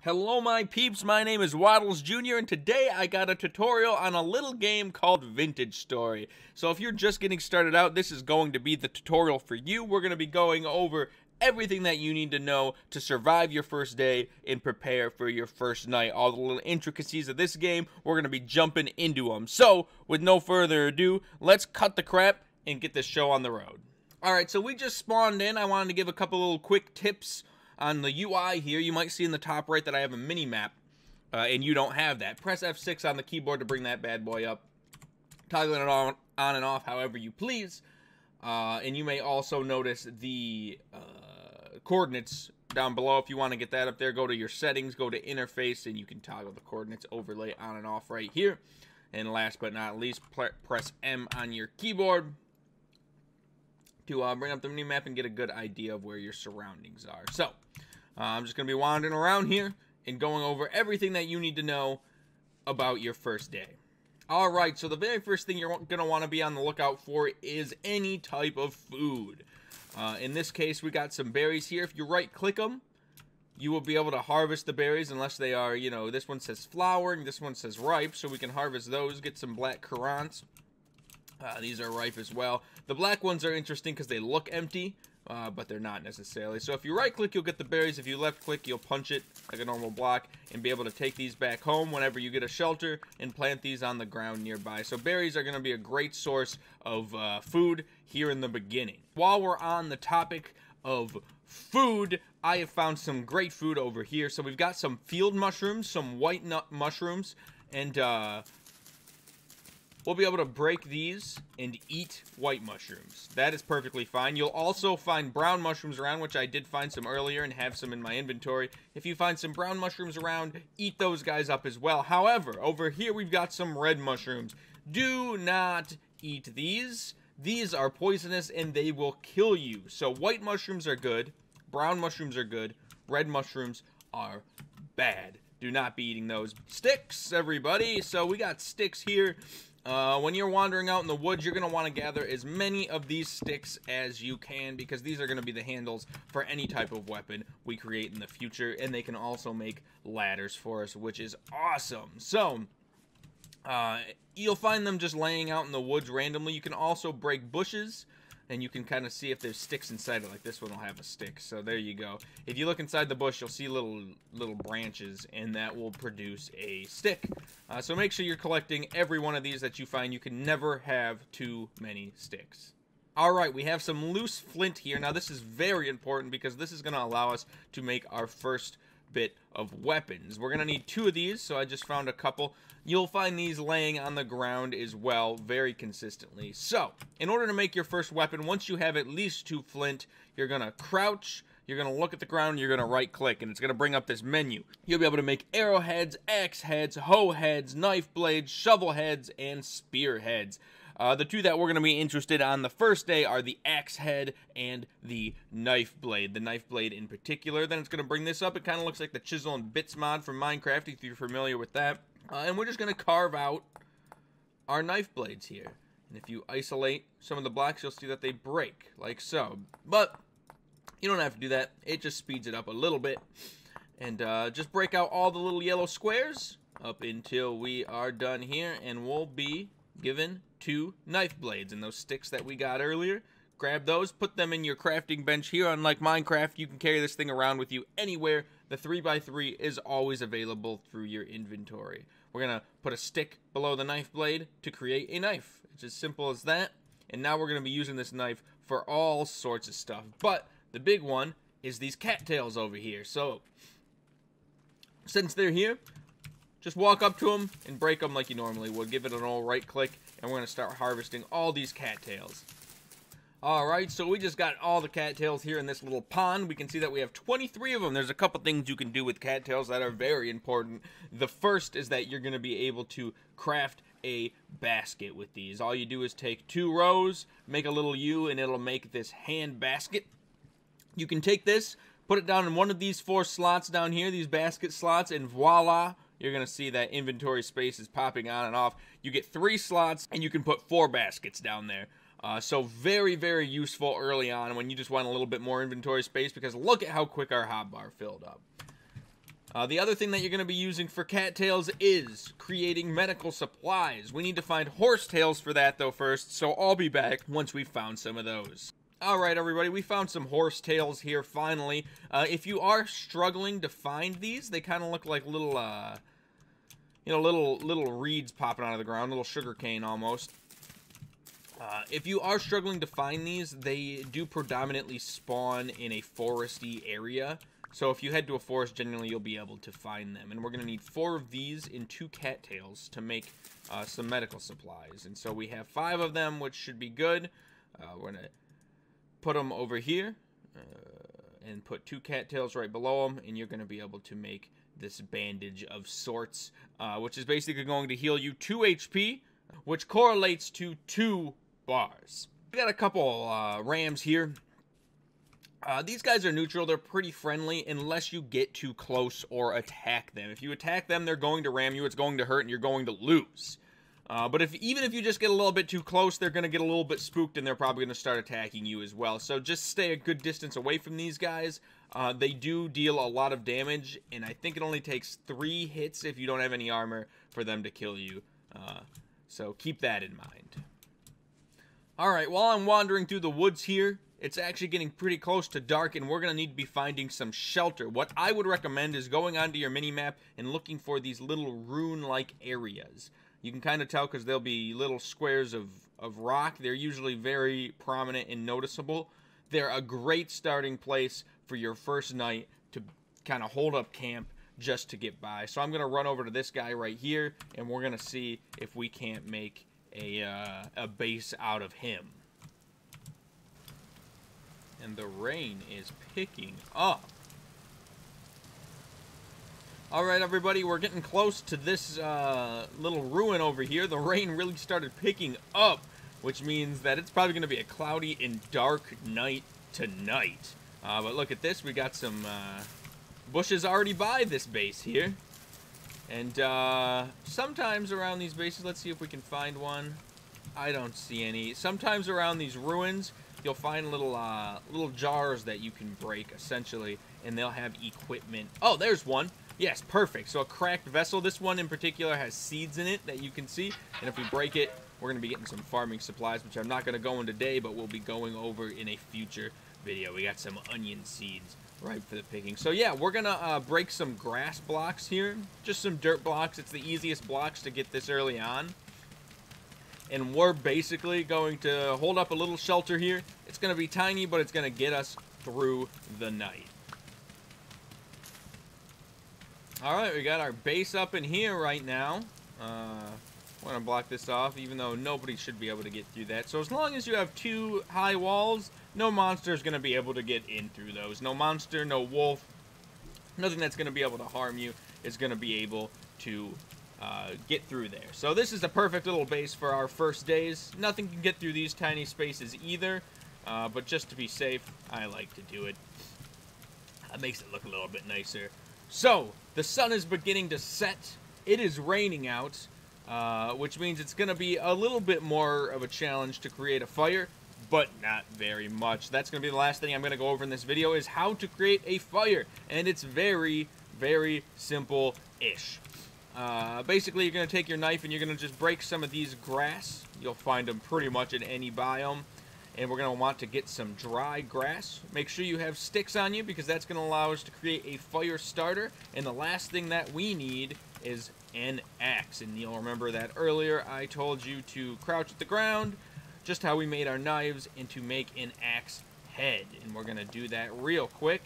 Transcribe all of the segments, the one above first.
Hello my peeps, my name is Waddles Jr. and today I got a tutorial on a little game called Vintage Story. So if you're just getting started out, this is going to be the tutorial for you. We're going to be going over everything that you need to know to survive your first day and prepare for your first night. All the little intricacies of this game, we're going to be jumping into them. So with no further ado, let's cut the crap and get this show on the road. Alright, so we just spawned in. I wanted to give a couple little quick tips on the UI here. You might see in the top right that I have a mini map, and you don't have that. Press F6 on the keyboard to bring that bad boy up, toggling it on and off however you please. And you may also notice the coordinates down below. If you want to get that up there, go to your settings, go to interface, and you can toggle the coordinates overlay on and off right here. And last but not least, press M on your keyboard to bring up the mini map and get a good idea of where your surroundings are. So, I'm just going to be wandering around here and going over everything that you need to know about your first day. Alright, so the very first thing you're going to want to be on the lookout for is any type of food. In this case, we got some berries here. If you right-click them, you will be able to harvest the berries unless they are, you know, this one says flowering, this one says ripe, so we can harvest those, get some black currants. These are ripe as well. The black ones are interesting because they look empty, but they're not necessarily. So if you right-click, you'll get the berries. If you left-click, you'll punch it like a normal block and be able to take these back home whenever you get a shelter and plant these on the ground nearby. So berries are going to be a great source of food here in the beginning. While we're on the topic of food, I have found some great food over here. So we've got some field mushrooms, some white nut mushrooms, and we'll be able to break these and eat white mushrooms. That is perfectly fine. You'll also find brown mushrooms around, which I did find some earlier and have some in my inventory. If you find some brown mushrooms around, eat those guys up as well. However, over here we've got some red mushrooms. Do not eat these. These are poisonous and they will kill you. So white mushrooms are good, brown mushrooms are good, red mushrooms are bad. Do not be eating those. Sticks, everybody. So we got sticks here. When you're wandering out in the woods, you're going to want to gather as many of these sticks as you can because these are going to be the handles for any type of weapon we create in the future, and they can also make ladders for us, which is awesome. So, you'll find them just laying out in the woods randomly. You can also break bushes, and you can kind of see if there's sticks inside it. Like this one will have a stick, so there you go. If you look inside the bush, you'll see little branches, and that will produce a stick. So make sure you're collecting every one of these that you find. You can never have too many sticks. Alright, we have some loose flint here. Now this is very important because this is going to allow us to make our first bit of weapons. We're going to need 2 of these, so I just found a couple. You'll find these laying on the ground as well very consistently. So, in order to make your first weapon, once you have at least 2 flint, you're going to crouch, you're going to look at the ground, you're going to right click, and it's going to bring up this menu. You'll be able to make arrowheads, axe heads, hoe heads, knife blades, shovel heads, and spear heads. The 2 that we're going to be interested on the first day are the axe head and the knife blade. The knife blade in particular. Then it's going to bring this up. It kind of looks like the chisel and bits mod from Minecraft, if you're familiar with that. And we're just going to carve out our knife blades here. And if you isolate some of the blocks, you'll see that they break, like so. But you don't have to do that. It just speeds it up a little bit. And just break out all the little yellow squares up until we are done here. And we'll be given 2 knife blades. And those sticks that we got earlier, grab those, put them in your crafting bench here. Unlike Minecraft, you can carry this thing around with you anywhere. The 3x3 is always available through your inventory. We're going to put a stick below the knife blade to create a knife. It's as simple as that. And now we're going to be using this knife for all sorts of stuff. But the big one is these cattails over here. So, since they're here, just walk up to them and break them like you normally would. Give it an old right click, and we're going to start harvesting all these cattails. Alright, so we just got all the cattails here in this little pond. We can see that we have 23 of them. There's a couple things you can do with cattails that are very important. The first is that you're going to be able to craft a basket with these. All you do is take 2 rows, make a little U, and it'll make this hand basket. You can take this, put it down in one of these 4 slots down here, these basket slots, and voila, you're going to see that inventory space is popping on and off. You get 3 slots, and you can put 4 baskets down there. So very, very useful early on when you just want a little bit more inventory space, because look at how quick our hotbar filled up. The other thing that you're going to be using for cattails is creating medical supplies. We need to find horsetails for that, though, first, so I'll be back once we've found some of those. Alright, everybody, we found some horsetails here, finally. If you are struggling to find these, they kind of look like little, little reeds popping out of the ground, little sugar cane almost. If you are struggling to find these, they do predominantly spawn in a foresty area. So if you head to a forest, generally you'll be able to find them. And we're going to need 4 of these and 2 cattails to make some medical supplies. And so we have 5 of them, which should be good. We're going to put them over here and put 2 cattails right below them. And you're going to be able to make this bandage of sorts, which is basically going to heal you 2 HP, which correlates to 2 bars. We got a couple rams here. These guys are neutral. They're pretty friendly unless you get too close or attack them. If you attack them, they're going to ram you. It's going to hurt, and you're going to lose. But even if you just get a little bit too close, they're going to get a little bit spooked, and they're probably going to start attacking you as well. So just stay a good distance away from these guys. They do deal a lot of damage, and I think it only takes 3 hits if you don't have any armor for them to kill you. So keep that in mind. Alright, while I'm wandering through the woods here, it's actually getting pretty close to dark, and we're going to need to be finding some shelter. What I would recommend is going onto your mini-map and looking for these little rune-like areas. You can kind of tell because there'll be little squares of rock. They're usually very prominent and noticeable. They're a great starting place for your first night to kind of hold up camp just to get by. So I'm going to run over to this guy right here, and we're going to see if we can't make a base out of him. And the rain is picking up. Alright, everybody, we're getting close to this little ruin over here. The rain really started picking up, which means that it's probably going to be a cloudy and dark night tonight. But look at this. We got some bushes already by this base here. And sometimes around these bases, let's see if we can find one. I don't see any. Sometimes around these ruins, you'll find little jars that you can break, essentially, and they'll have equipment. Oh, there's one. Yes, perfect. So a cracked vessel. This one in particular has seeds in it that you can see, and if we break it, we're going to be getting some farming supplies, which I'm not going to go in today, but we'll be going over in a future video. We got some onion seeds ripe for the picking. So yeah, we're going to break some grass blocks here, just some dirt blocks. It's the easiest blocks to get this early on. And we're basically going to hold up a little shelter here. It's going to be tiny, but it's going to get us through the night. Alright, we got our base up in here right now. We're going to block this off, even though nobody should be able to get through that. So as long as you have 2 high walls, no monster is going to be able to get in through those. No monster, no wolf, nothing that's going to be able to harm you is going to be able to get through there. So this is a perfect little base for our first days. Nothing can get through these tiny spaces either, but just to be safe, I like to do it. That makes it look a little bit nicer. So, the sun is beginning to set. It is raining out, which means it's going to be a little bit more of a challenge to create a fire, but not very much. That's going to be the last thing I'm going to go over in this video, is how to create a fire. And it's very, very simple-ish. Basically, you're going to take your knife and you're going to just break some of these grass. You'll find them pretty much in any biome. And we're going to want to get some dry grass. Make sure you have sticks on you, because that's going to allow us to create a fire starter. And the last thing that we need is an axe. And you'll remember that earlier I told you to crouch at the ground, just how we made our knives, and to make an axe head. And we're going to do that real quick.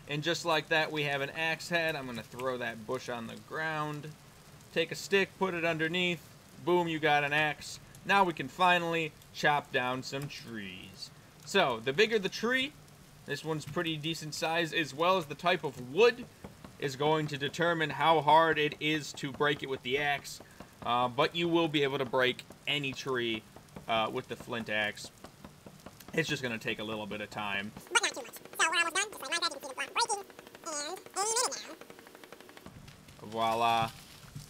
And just like that, we have an axe head. I'm going to throw that bush on the ground. Take a stick, put it underneath. Boom, you got an axe. Now we can finally chop down some trees. So, the bigger the tree, this one's pretty decent size, as well as the type of wood, is going to determine how hard it is to break it with the axe. But you will be able to break any tree with the flint axe. It's just going to take a little bit of time. But not too much. So we're almost done. Just like my dad, you can see the block breaking. And any minute now. Voila,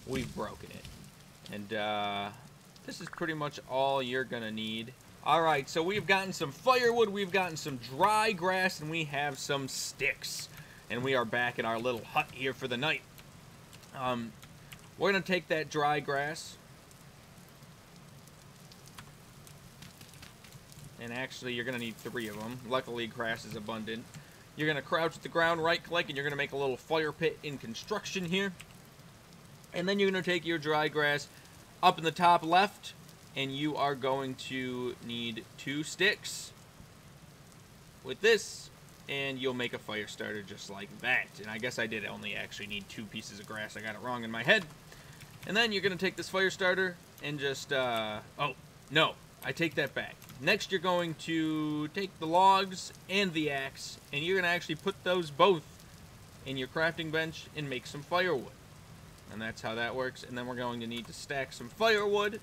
we've broken it. And this is pretty much all you're going to need Alright, so we've gotten some firewood, we've gotten some dry grass, and we have some sticks. And we are back in our little hut here for the night. We're going to take that dry grass. And actually, you're going to need 3 of them. Luckily, grass is abundant. You're going to crouch at the ground, right-click, and you're going to make a little fire pit in construction here. And then you're going to take your dry grass up in the top left, and you are going to need 2 sticks with this, and you'll make a fire starter just like that. And I guess I did only actually need 2 pieces of grass. I got it wrong in my head. And then you're going to take this fire starter and just, oh, no, I take that back. Next, you're going to take the logs and the axe, and you're going to actually put those both in your crafting bench and make some firewood. And that's how that works. And then we're going to need to stack some firewood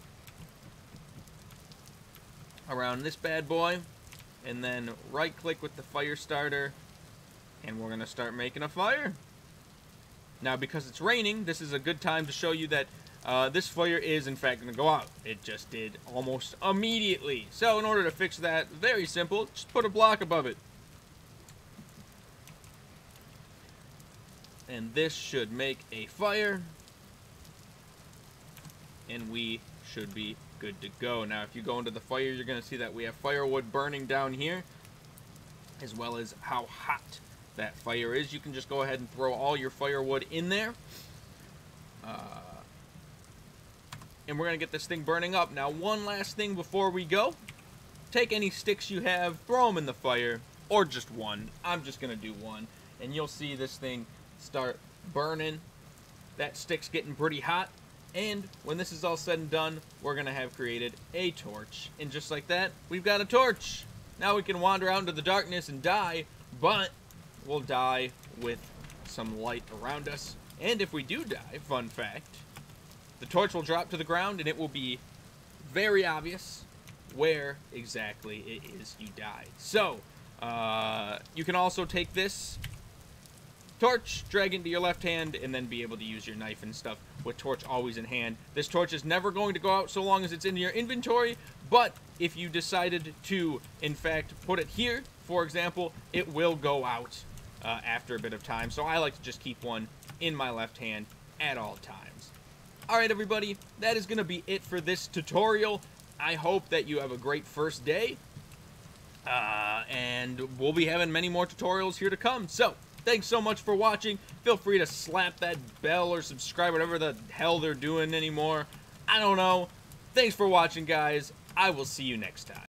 around this bad boy, and then right click with the fire starter, and we're gonna start making a fire. Now, because it's raining, this is a good time to show you that this fire is in fact gonna go out. It just did almost immediately. So in order to fix that, very simple, just put a block above it, and this should make a fire, and we should be good to go. Now, if you go into the fire, you're going to see that we have firewood burning down here, as well as how hot that fire is. You can just go ahead and throw all your firewood in there. And we're going to get this thing burning up. Now, one last thing before we go. Take any sticks you have, throw them in the fire, or just one. I'm just going to do one. And you'll see this thing start burning. That stick's getting pretty hot. And when this is all said and done, we're going to have created a torch. And just like that, we've got a torch. Now we can wander out into the darkness and die, but we'll die with some light around us. And if we do die, fun fact, the torch will drop to the ground and it will be very obvious where exactly it is you died. So, you can also take this torch, drag into your left hand, and then be able to use your knife and stuff with torch always in hand. This torch is never going to go out so long as it's in your inventory, but if you decided to, in fact, put it here, for example, it will go out after a bit of time. So I like to just keep one in my left hand at all times. Alright, everybody, that is going to be it for this tutorial. I hope that you have a great first day, and we'll be having many more tutorials here to come. So, thanks so much for watching. Feel free to slap that bell or subscribe, whatever the hell they're doing anymore. I don't know. Thanks for watching, guys. I will see you next time.